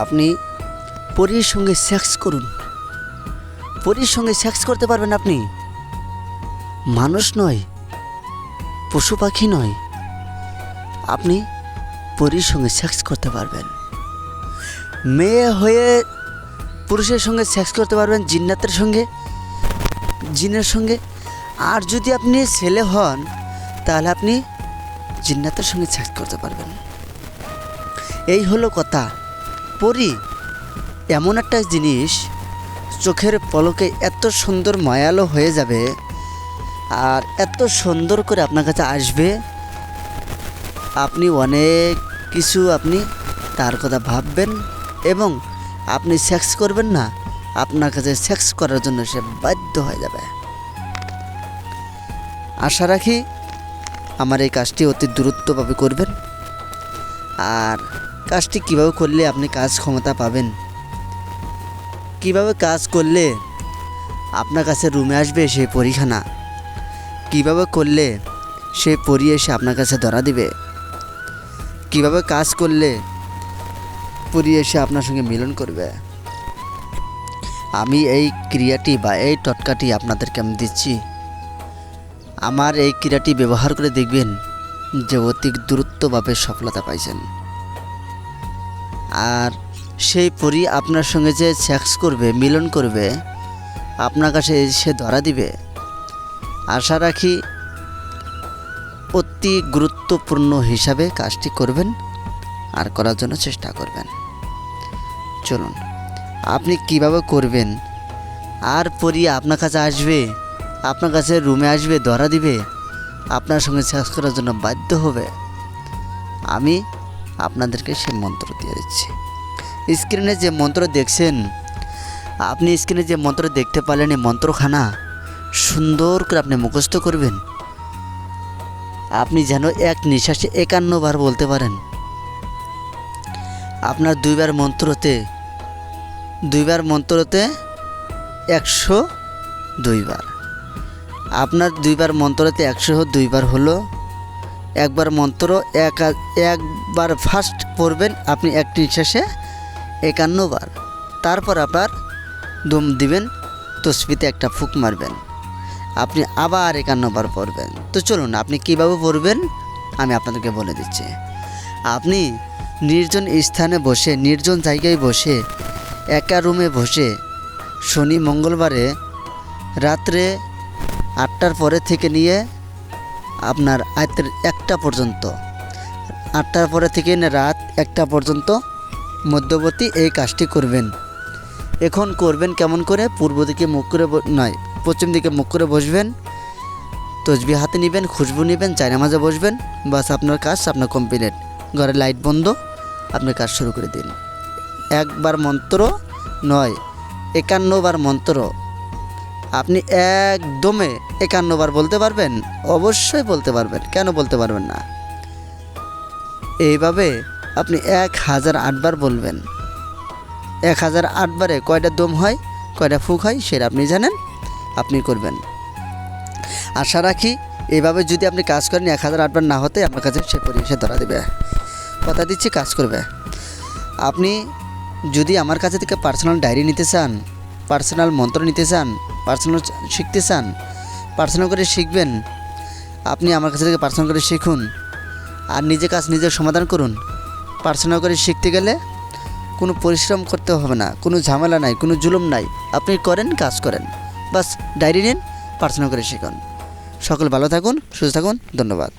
আপনি পরীর সঙ্গে সেক্স করুন। পরীর সঙ্গে সেক্স করতে পারবেন আপনি। মানুষ নয়, পশু পাখি নয়, আপনি পরীর সঙ্গে সেক্স করতে পারবেন। মেয়ে হয়ে পুরুষের সঙ্গে সেক্স করতে পারবেন, জিন্নাতের সঙ্গে, জিনের সঙ্গে। আর যদি আপনি ছেলে হন তাহলে আপনি জিন্নাতের সঙ্গে সেক্স করতে পারবেন। এই হলো কথা। পরী এমন একটা জিনিস, চোখের পলকে এত সুন্দর মায়ালো হয়ে যাবে আর এত সুন্দর করে আপনার কাছে আসবে, আপনি অনেক কিছু আপনি তার কথা ভাববেন এবং আপনি সেক্স করবেন না, আপনার কাছে সেক্স করার জন্য সে বাধ্য হয়ে যাবে। আশা রাখি আমার এই কাজটি অতি দ্রুতভাবে করবেন। আর কাজটি কীভাবে করলে আপনি কাজ ক্ষমতা পাবেন, কিভাবে কাজ করলে আপনার কাছে রুমে আসবে সেই পরীখানা, কিভাবে করলে সে পরী এসে আপনার কাছে ধরা দিবে, কিভাবে কাজ করলে পরী এসে আপনার সঙ্গে মিলন করবে, আমি এই ক্রিয়াটি বা এই টটকাটি আপনাদেরকে আমি দিচ্ছি। আমার এই ক্রিয়াটি ব্যবহার করে দেখবেন যে অতি দ্রুতভাবে সফলতা পাইছেন। আর সেই পরী আপনার সঙ্গে যে সেক্স করবে, মিলন করবে, আপনার কাছে এসে ধরা দিবে। আশা রাখি অতি গুরুত্বপূর্ণ হিসাবে কাজটি করবেন আর করার জন্য চেষ্টা করবেন। চলুন আপনি কিভাবে করবেন। আর পরী আপনার কাছে আসবে, আপনার কাছে রুমে আসবে, ধরা দিবে, আপনার সঙ্গে সেক্স করার জন্য বাধ্য হবে। আমি আপনাদেরকে সেই মন্ত্র দিয়ে দিচ্ছি। স্ক্রিনে যে মন্ত্র দেখছেন, আপনি স্ক্রিনে যে মন্ত্র দেখতে পারলেন, এই মন্ত্রখানা সুন্দর করে আপনি মুখস্থ করবেন। আপনি যেন এক নিঃশ্বাসে 51 বার বলতে পারেন। আপনার দুইবার মন্ত্রতে 102 বার। আপনার দুইবার মন্ত্রতে 102 বার হলো। একবার মন্ত্র একবার ফার্স্ট পড়বেন আপনি এক নিঃশ্বাসে 51 বার। তারপর আবার দম দিবেন, তসবিতে একটা ফুঁক মারবেন, আপনি আবার 51 বার পড়বেন। তো চলুন আপনি কীভাবে পড়বেন আমি আপনাদেরকে বলে দিচ্ছি। আপনি নির্জন স্থানে বসে, নির্জন জায়গায় বসে, একা রুমে বসে, শনি মঙ্গলবারে রাত্রে 8টার পরে থেকে নিয়ে আপনার রাতের 1টা পর্যন্ত, 8টার পরে থেকে রাত 1টা পর্যন্ত মধ্যবর্তী এই কাজটি করবেন। এখন করবেন কেমন করে? পূর্ব দিকে মুখ করে নয়, পশ্চিম দিকে মুখ করে বসবেন, তসবিহ হাতে নেবেন, খুশবু নেবেন, নামাজে বসবেন, বাস আপনার কাজ আপনার কমপ্লিট। ঘরে লাইট বন্ধ, আপনি কাজ শুরু করে দিন। একবার মন্ত্র নয়, 51 বার মন্ত্র আপনি একদমে 51 বার বলতে পারবেন? অবশ্যই বলতে পারবেন, কেন বলতে পারবেন না? এইভাবে আপনি 1008 বার বলবেন। 1008 বারে কয়টা দম হয়, কয়টা ফুঁক হয় সেটা আপনি জানেন, আপনি করবেন। আশা রাখি এইভাবে যদি আপনি কাজ করেন 1008 বার না হতে আপনার কাছে সে পরিবেশে ধরা দেবে। কথা দিচ্ছি কাজ করবে। আপনি যদি আমার কাছে থেকে পার্সোনাল ডায়েরি নিতে চান, পার্সোনাল মন্ত্র নিতে চান, পার্সোনাল শিখতে চান, পার্সোনাল করে শিখবেন, আপনি আমার কাছে থেকে পার্সোনাল করে শিখুন আর নিজে কাজ নিজের সমাধান করুন। পার্সোনাল করে শিখতে গেলে কোনো পরিশ্রম করতে হবে না, কোনো ঝামেলা নাই, কোনো জুলুম নাই। আপনি করেন, কাজ করেন, বাস ডায়েরি নিন, পার্সোনাল করে শিখুন। সকল ভালো থাকুন, সুস্থ থাকুন, ধন্যবাদ।